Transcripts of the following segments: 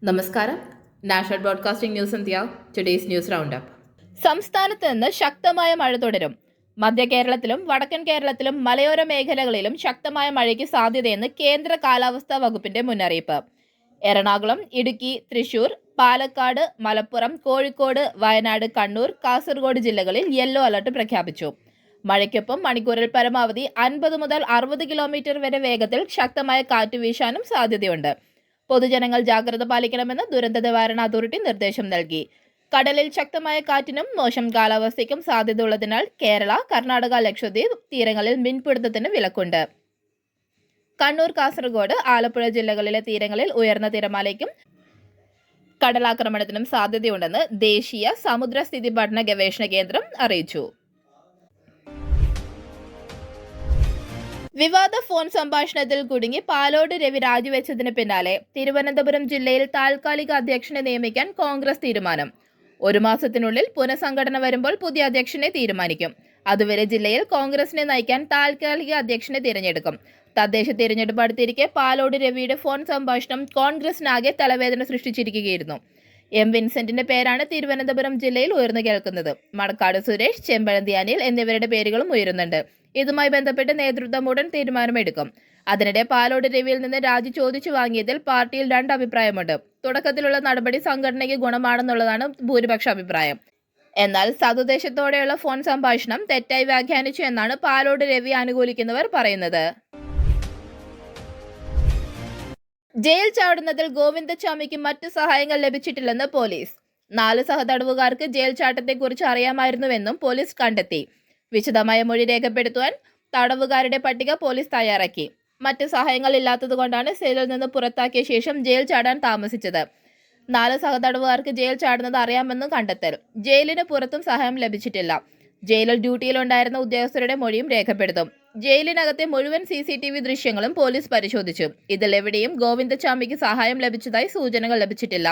നമസ്കാരം. National broadcasting news India today's news round up. സംസ്ഥാനത്ത് നിന്ന് ശക്തമായ മഴ തുടരും. മധ്യ കേരളത്തിലും വടക്കൻ കേരളത്തിലും മലയോര മേഖലകളിലും ശക്തമായ മഴയ്ക്ക് സാധ്യതയെന്ന് കേന്ദ്ര കാലാവസ്ഥാ വകുപ്പിന്റെ മുന്നറിയിപ്പ്. എറണാകുളം, ഇടുക്കി, തൃശൂർ, പാലക്കാട്, മലപ്പുറം, കോഴിക്കോട്, വയനാട്, കണ്ണൂർ, കാസർഗോഡ് ജില്ലകളിൽ യെല്ലോ അലർട്ട് പ്രഖ്യാപിച്ചു. മഴയ്ക്കൊപ്പം മണിക്കൂറിൽ പരമാവധി 50 മുതൽ 60 കിലോമീറ്റർ വരെ വേഗത്തിൽ ശക്തമായ കാറ്റ് വീശാനും സാധ്യതയുണ്ട്. പൊതുജനങ്ങൾ ജാഗ്രത പാലിക്കണമെന്ന് ദുരന്ത നിവാരണ അതോറിറ്റി നിർദ്ദേശം നൽകി. കടലിൽ ശക്തമായ കാറ്റിനും മോശം കാലാവസ്ഥയ്ക്കും സാധ്യതയുള്ളതിനാൽ കേരള, കർണാടക, ലക്ഷദ്വീപ് തീരങ്ങളിൽ മീൻപിടുത്തത്തിന് വിലക്കുണ്ട്. കണ്ണൂർ, കാസർഗോഡ്, ആലപ്പുഴ ജില്ലകളിലെ തീരങ്ങളിൽ ഉയർന്ന തിരമാലയ്ക്കും കടലാക്രമണത്തിനും സാധ്യതയുണ്ടെന്ന് ദേശീയ സമുദ്രസ്ഥിതി പഠന ഗവേഷണ കേന്ദ്രം അറിയിച്ചു. വിവാദ ഫോൺ സംഭാഷണത്തിൽ കുടുങ്ങി പാലോട് രവി രാജിവെച്ചതിന് പിന്നാലെ തിരുവനന്തപുരം ജില്ലയിൽ താൽക്കാലിക അധ്യക്ഷനെ നിയമിക്കാൻ കോൺഗ്രസ് തീരുമാനം. 1 മാസത്തിനുള്ളിൽ പുനഃസംഘടന വരുമ്പോൾ പുതിയ അധ്യക്ഷനെ തീരുമാനിക്കും. അതുവരെ ജില്ലയിൽ കോൺഗ്രസിനെ നയിക്കാൻ താൽക്കാലിക അധ്യക്ഷനെ തിരഞ്ഞെടുക്കും. തദ്ദേശ തിരഞ്ഞെടുപ്പ് അടുത്തിരിക്കെ പാലോട് രവിയുടെ ഫോൺ സംഭാഷണം കോൺഗ്രസിനാകെ തലവേദന സൃഷ്ടിച്ചിരിക്കുകയായിരുന്നു. എം വിൻസെന്റിന്റെ പേരാണ് തിരുവനന്തപുരം ജില്ലയിൽ ഉയർന്നു കേൾക്കുന്നത്. മണക്കാട് സുരേഷ്, ചെമ്പഴന്തി അനിൽ എന്നിവരുടെ പേരുകളും ഉയരുന്നുണ്ട്. ഇതുമായി ബന്ധപ്പെട്ട് നേതൃത്വം ഉടൻ തീരുമാനമെടുക്കും. അതിനിടെ പാലോട് രവിയിൽ നിന്ന് രാജി ചോദിച്ചു വാങ്ങിയതിൽ പാർട്ടിയിൽ 2 അഭിപ്രായമുണ്ട്. തുടക്കത്തിലുള്ള നടപടി സംഘടനയ്ക്ക് ഗുണമാണെന്നുള്ളതാണ് ഭൂരിപക്ഷ അഭിപ്രായം. എന്നാൽ സതുദ്ദേശത്തോടെയുള്ള ഫോൺ സംഭാഷണം തെറ്റായി വ്യാഖ്യാനിച്ചു എന്നാണ് പാലോട് രവി അനുകൂലിക്കുന്നവർ പറയുന്നത്. ജയിൽ ചാടുന്നതിൽ ഗോവിന്ദച്ചാമിക്ക് മറ്റു സഹായങ്ങൾ ലഭിച്ചിട്ടില്ലെന്ന് പോലീസ്. 4 സഹതടവുകാർക്ക് ജയിൽ ചാട്ടത്തെക്കുറിച്ച് അറിയാമായിരുന്നുവെന്നും പോലീസ് കണ്ടെത്തി. വിശദമായ മൊഴി രേഖപ്പെടുത്തുവാൻ തടവുകാരുടെ പട്ടിക പോലീസ് തയ്യാറാക്കി. മറ്റ് സഹായങ്ങൾ ഇല്ലാത്തതുകൊണ്ടാണ് സെല്ലിൽ നിന്ന് പുറത്താക്കിയ ശേഷം ജയിൽ ചാടാൻ താമസിച്ചത്. 4 സഹതടവുകാർക്ക് ജയിൽ ചാടുന്നത് അറിയാമെന്നും കണ്ടെത്തൽ. ജയിലിന് പുറത്തും സഹായം ലഭിച്ചിട്ടില്ല. ജയിലിൽ ഡ്യൂട്ടിയിലുണ്ടായിരുന്ന ഉദ്യോഗസ്ഥരുടെ മൊഴിയും രേഖപ്പെടുത്തും. ജയിലിനകത്തെ മുഴുവൻ CCTV ദൃശ്യങ്ങളും പോലീസ് പരിശോധിച്ചു. ഇതിലെവിടെയും ഗോവിന്ദച്ചാമിക്ക് സഹായം ലഭിച്ചതായി സൂചനകൾ ലഭിച്ചിട്ടില്ല.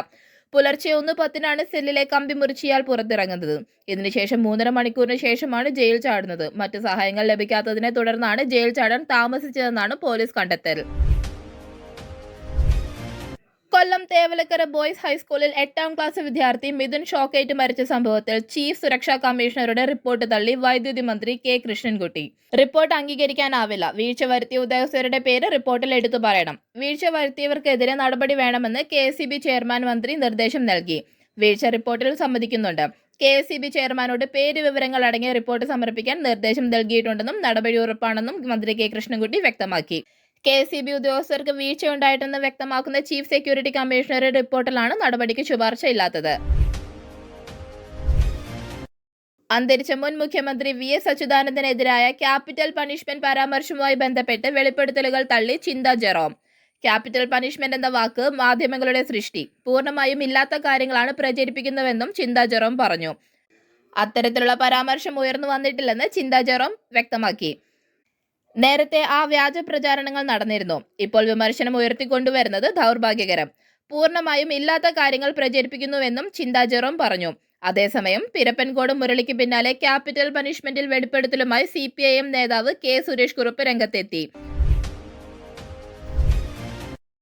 പുലർച്ചെ 1:10 സെല്ലിലെ കമ്പി മുറിച്ചിയാൽ പുറത്തിറങ്ങുന്നത്. ഇതിനുശേഷം 3.5 മണിക്കൂറിന് ശേഷമാണ് ജയിൽ ചാടുന്നത്. മറ്റ് സഹായങ്ങൾ ലഭിക്കാത്തതിനെ തുടർന്നാണ് ജയിൽ ചാടാൻ താമസിച്ചതെന്നാണ് പോലീസ് കണ്ടെത്തൽ. കൊല്ലം തേവലക്കര ബോയ്സ് ഹൈസ്കൂളിൽ 8ാം ക്ലാസ് വിദ്യാർത്ഥി മിഥുൻ ഷോക്കേറ്റ് മരിച്ച സംഭവത്തിൽ ചീഫ് സുരക്ഷാ കമ്മീഷണറുടെ റിപ്പോർട്ട് തള്ളി വൈദ്യുതി മന്ത്രി കെ കൃഷ്ണൻകുട്ടി. റിപ്പോർട്ട് അംഗീകരിക്കാനാവില്ല. വീഴ്ച വരുത്തിയ ഉദ്യോഗസ്ഥരുടെ പേര് റിപ്പോർട്ടിൽ എടുത്തു പറയണം. വീഴ്ച വരുത്തിയവർക്കെതിരെ നടപടി വേണമെന്ന് KSEB ചെയർമാൻ മന്ത്രി നിർദ്ദേശം നൽകി. വീഴ്ച റിപ്പോർട്ടിൽ സമ്മതിക്കുന്നുണ്ട്. KSEB ചെയർമാനോട് പേര് വിവരങ്ങൾ അടങ്ങിയ റിപ്പോർട്ട് സമർപ്പിക്കാൻ നിർദ്ദേശം നൽകിയിട്ടുണ്ടെന്നും നടപടി ഉറപ്പാണെന്നും മന്ത്രി കെ കൃഷ്ണൻകുട്ടി വ്യക്തമാക്കി. KSEB ഉദ്യോഗസ്ഥർക്ക് വീഴ്ചയുണ്ടായിട്ടെന്ന് വ്യക്തമാക്കുന്ന ചീഫ് സെക്യൂരിറ്റി കമ്മീഷണറുടെ റിപ്പോർട്ടിലാണ് നടപടിക്ക് ശുപാർശയില്ലാത്തത്. അന്തരിച്ച മുൻ മുഖ്യമന്ത്രി VS അച്യുതാനന്ദനെതിരായ ക്യാപിറ്റൽ പണിഷ്മെന്റ് പരാമർശവുമായി ബന്ധപ്പെട്ട് വെളിപ്പെടുത്തലുകൾ തള്ളി ചിന്ത ജെറോം. ക്യാപിറ്റൽ പണിഷ്മെന്റ് എന്ന വാക്ക് മാധ്യമങ്ങളുടെ സൃഷ്ടി. പൂർണ്ണമായും ഇല്ലാത്ത കാര്യങ്ങളാണ് പ്രചരിപ്പിക്കുന്നതെന്നും ചിന്ത ജെറോം പറഞ്ഞു. അത്തരത്തിലുള്ള പരാമർശം ഉയർന്നു വന്നിട്ടില്ലെന്ന് ചിന്ത ജെറോം വ്യക്തമാക്കി. നേരത്തെ ആ വ്യാജ പ്രചാരണങ്ങൾ നടന്നിരുന്നു. ഇപ്പോൾ വിമർശനം ഉയർത്തിക്കൊണ്ടുവരുന്നത് ദൗർഭാഗ്യകരം. പൂർണ്ണമായും ഇല്ലാത്ത കാര്യങ്ങൾ പ്രചരിപ്പിക്കുന്നുവെന്നും ചിന്ത ജെറോം പറഞ്ഞു. അതേസമയം പിരപ്പൻകോട് മുരളിക്ക് പിന്നാലെ ക്യാപിറ്റൽ പണിഷ്മെന്റിൽ വെളിപ്പെടുത്തലുമായി CPIM നേതാവ് K സുരേഷ് കുറുപ്പ് രംഗത്തെത്തി.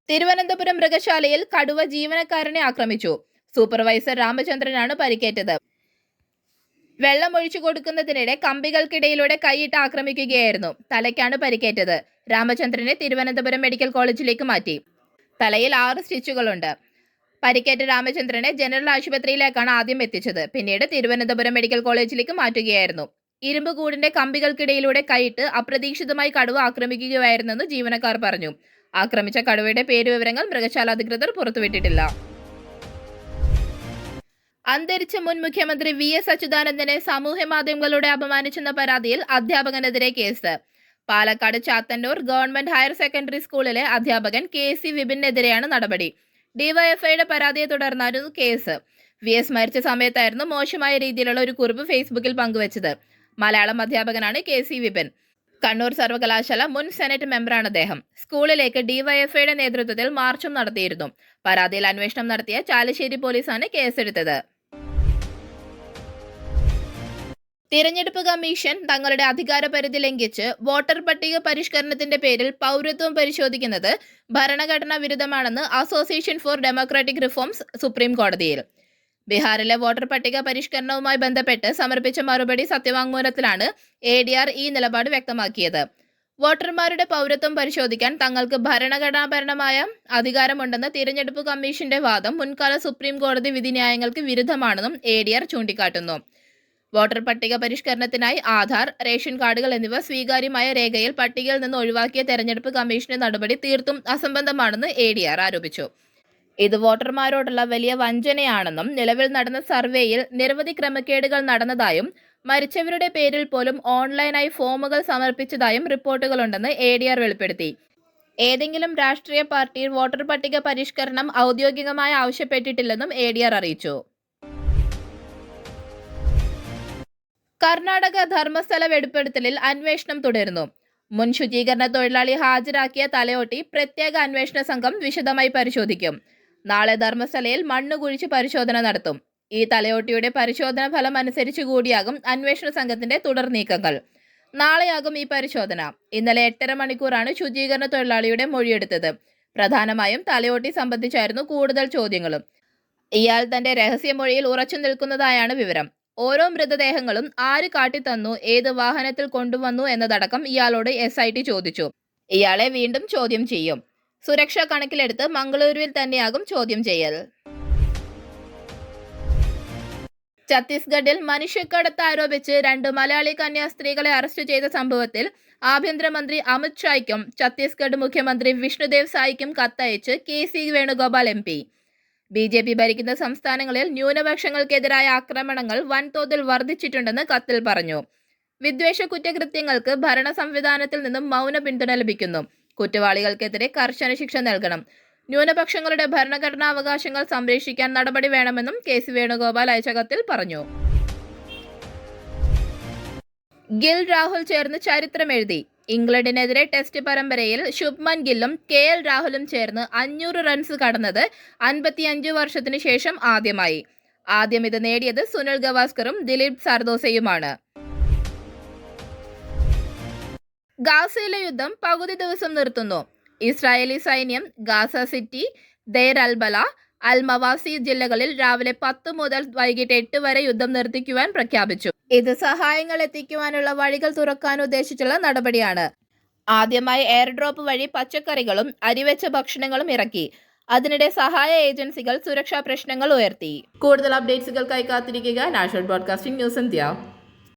തിരുവനന്തപുരം മൃഗശാലയിൽ കടുവ ജീവനക്കാരനെ ആക്രമിച്ചു. സൂപ്പർവൈസർ രാമചന്ദ്രനാണ് പരിക്കേറ്റത്. വെള്ളം ഒഴിച്ചു കൊടുക്കുന്നതിനിടെ കമ്പികൾക്കിടയിലൂടെ കൈയിട്ട് ആക്രമിക്കുകയായിരുന്നു. തലയ്ക്കാണ് പരിക്കേറ്റത്. രാമചന്ദ്രനെ തിരുവനന്തപുരം മെഡിക്കൽ കോളേജിലേക്ക് മാറ്റി. തലയിൽ 6 സ്റ്റിച്ചുകളുണ്ട്. പരിക്കേറ്റ രാമചന്ദ്രനെ ജനറൽ ആശുപത്രിയിലേക്കാണ് ആദ്യം എത്തിച്ചത്. പിന്നീട് തിരുവനന്തപുരം മെഡിക്കൽ കോളേജിലേക്ക് മാറ്റുകയായിരുന്നു. ഇരുമ്പ് കൂടിന്റെ കമ്പികൾക്കിടയിലൂടെ കൈയിട്ട് അപ്രതീക്ഷിതമായി കടുവ ആക്രമിക്കുകയായിരുന്നെന്ന് ജീവനക്കാർ പറഞ്ഞു. ആക്രമിച്ച കടുവയുടെ പേരുവിവരങ്ങൾ മൃഗശാല അധികൃതർ പുറത്തുവിട്ടിട്ടില്ല. അന്തരിച്ച മുൻ മുഖ്യമന്ത്രി VS അച്യുതാനന്ദനെ സാമൂഹ്യ മാധ്യമങ്ങളിലൂടെ അപമാനിച്ചെന്ന പരാതിയിൽ അധ്യാപകനെതിരെ കേസ്. Palakkad Chathannur government higher secondary സ്കൂളിലെ അധ്യാപകൻ KC വിപിനെതിരെയാണ് നടപടി. DYFIയുടെ പരാതിയെ തുടർന്നായിരുന്നു കേസ്. VS മരിച്ച സമയത്തായിരുന്നു മോശമായ രീതിയിലുള്ള ഒരു കുറിപ്പ് ഫേസ്ബുക്കിൽ പങ്കുവച്ചത്. മലയാളം അധ്യാപകനാണ് KC വിപിൻ. കണ്ണൂർ സർവകലാശാല മുൻ സെനറ്റ് മെമ്പറാണ് അദ്ദേഹം. സ്കൂളിലേക്ക് DYFIയുടെ നേതൃത്വത്തിൽ മാർച്ചും നടത്തിയിരുന്നു. പരാതിയിൽ അന്വേഷണം നടത്തിയ ചാലശ്ശേരി പോലീസാണ് കേസെടുത്തത്. തിരഞ്ഞെടുപ്പ് കമ്മീഷൻ തങ്ങളുടെ അധികാരപരിധി ലംഘിച്ച് വോട്ടർ പട്ടിക പരിഷ്കരണത്തിന്റെ പേരിൽ പൗരത്വം പരിശോധിക്കുന്നത് ഭരണഘടനാ വിരുദ്ധമാണെന്ന് association for Democratic reforms supreme കോടതിയിൽ. ബീഹാറിലെ വോട്ടർ പട്ടിക പരിഷ്കരണവുമായി ബന്ധപ്പെട്ട് സമർപ്പിച്ച മറുപടി സത്യവാങ്മൂലത്തിലാണ് ADR ഈ നിലപാട് വ്യക്തമാക്കിയത്. വോട്ടർമാരുടെ പൗരത്വം പരിശോധിക്കാൻ തങ്ങൾക്ക് ഭരണഘടനാപരമായ അധികാരമുണ്ടെന്ന തിരഞ്ഞെടുപ്പ് കമ്മീഷന്റെ വാദം മുൻകാല സുപ്രീം കോടതി വിധിന്യായങ്ങൾക്ക് വിരുദ്ധമാണെന്നും ADR ചൂണ്ടിക്കാട്ടുന്നു. വോട്ടർ പട്ടിക പരിഷ്കരണത്തിനായി ആധാർ, റേഷൻ കാർഡുകൾ എന്നിവ സ്വീകാര്യമായ രേഖയിൽ പട്ടികയിൽ നിന്ന് ഒഴിവാക്കിയ തെരഞ്ഞെടുപ്പ് കമ്മീഷന്റെ നടപടി തീർത്തും അസംബന്ധമാണെന്ന് ADR ആരോപിച്ചു. ഇത് വോട്ടർമാരോടുള്ള വലിയ വഞ്ചനയാണെന്നും നിലവിൽ നടന്ന സർവേയിൽ നിരവധി ക്രമക്കേടുകൾ നടന്നതായും മരിച്ചവരുടെ പേരിൽ പോലും ഓൺലൈനായി ഫോമുകൾ സമർപ്പിച്ചതായും റിപ്പോർട്ടുകളുണ്ടെന്ന് ADR വെളിപ്പെടുത്തി. ഏതെങ്കിലും രാഷ്ട്രീയ പാർട്ടി വോട്ടർ പട്ടിക പരിഷ്കരണം ഔദ്യോഗികമായി ആവശ്യപ്പെട്ടിട്ടില്ലെന്നും ADR അറിയിച്ചു. കർണാടക ധർമ്മസ്ഥല വെടിപ്പെടുത്തലിൽ അന്വേഷണം തുടരുന്നു. മുൻ ശുചീകരണ തൊഴിലാളി ഹാജരാക്കിയ തലയോട്ടി പ്രത്യേക അന്വേഷണ സംഘം വിശദമായി പരിശോധിക്കും. നാളെ ധർമ്മസ്ഥലയിൽ മണ്ണ് കുഴിച്ച് പരിശോധന നടത്തും. ഈ തലയോട്ടിയുടെ പരിശോധന ഫലം അനുസരിച്ച് കൂടിയാകും അന്വേഷണ സംഘത്തിന്റെ തുടർ നീക്കങ്ങൾ. നാളെയാകും ഈ പരിശോധന. ഇന്നലെ 8.5 മണിക്കൂറാണ് ശുചീകരണ തൊഴിലാളിയുടെ മൊഴിയെടുത്തത്. പ്രധാനമായും തലയോട്ടി സംബന്ധിച്ചായിരുന്നു കൂടുതൽ ചോദ്യങ്ങളും. ഇയാൾ തന്റെ രഹസ്യമൊഴിയിൽ ഉറച്ചു നിൽക്കുന്നതായാണ് വിവരം. ഓരോ മൃതദേഹങ്ങളും ആര് കാട്ടിത്തന്നു, ഏത് വാഹനത്തിൽ കൊണ്ടുവന്നു എന്നതടക്കം ഇയാളോട് SIT ചോദിച്ചു. ഇയാളെ വീണ്ടും ചോദ്യം ചെയ്യും. സുരക്ഷ കണക്കിലെടുത്ത് മംഗളൂരുവിൽ തന്നെയാകും ചോദ്യം ചെയ്യൽ. ഛത്തീസ്ഗഡിൽ മനുഷ്യക്കടത്ത് ആരോപിച്ച് 2 മലയാളി കന്യാസ്ത്രീകളെ അറസ്റ്റ് ചെയ്ത സംഭവത്തിൽ ആഭ്യന്തരമന്ത്രി അമിത് ഷായ്ക്കും ഛത്തീസ്ഗഡ് മുഖ്യമന്ത്രി Vishnudev സായിക്കും കത്തയച്ച് KC Venugopal MP. BJP ഭരിക്കുന്ന സംസ്ഥാനങ്ങളിൽ ന്യൂനപക്ഷങ്ങൾക്കെതിരായ ആക്രമണങ്ങൾ വൻതോതിൽ വർദ്ധിച്ചിട്ടുണ്ടെന്ന് കത്തിൽ പറഞ്ഞു. വിദ്വേഷ കുറ്റകൃത്യങ്ങൾക്ക് ഭരണ സംവിധാനത്തിൽ നിന്നും മൗന പിന്തുണ ലഭിക്കുന്നു. കുറ്റവാളികൾക്കെതിരെ കർശന ശിക്ഷ നൽകണം. ന്യൂനപക്ഷങ്ങളുടെ ഭരണഘടനാവകാശങ്ങൾ സംരക്ഷിക്കാൻ നടപടി വേണമെന്നും KC വേണുഗോപാൽ അയച്ച കത്തിൽ പറഞ്ഞു. ഗിൽ രാഹുൽ ചേർന്ന് ചരിത്രമെഴുതി. ഇംഗ്ലണ്ടിനെതിരെ ടെസ്റ്റ് പരമ്പരയിൽ ശുഭ്മൻ ഗില്ലും KL രാഹുലും ചേർന്ന് 500 റൺസ് കടന്നത് 55 വർഷത്തിനു ശേഷം ആദ്യമായി. ആദ്യം ഇത് നേടിയത് സുനിൽ ഗവാസ്കറും ദിലീപ് സർദോസയുമാണ്. ഗാസയിലെ യുദ്ധം പകുതി ദിവസം നിർത്തുന്നു. ഇസ്രായേലി സൈന്യം Gaza city, Deir al Balah, al Mawasi ജില്ലകളിൽ രാവിലെ 10 മുതൽ വൈകിട്ട് 8 വരെ യുദ്ധം നിർത്തിക്കുവാൻ പ്രഖ്യാപിച്ചു. ഇത് സഹായങ്ങൾ എത്തിക്കുവാനുള്ള വഴികൾ തുറക്കാൻ ഉദ്ദേശിച്ചുള്ള നടപടിയാണ്. ആദ്യമായി എയർ ഡ്രോപ്പ് വഴി പച്ചക്കറികളും അരിവെച്ച ഭക്ഷണങ്ങളും ഇറക്കി. അതിനിടെ സഹായ ഏജൻസികൾ സുരക്ഷാ പ്രശ്നങ്ങൾ ഉയർത്തി. കൂടുതൽ അപ്ഡേറ്റ്സുകൾക്കായി കാത്തിരിക്കുക നാഷണൽ ബ്രോഡ്കാസ്റ്റിംഗ് ന്യൂസ് ഇന്ത്യ.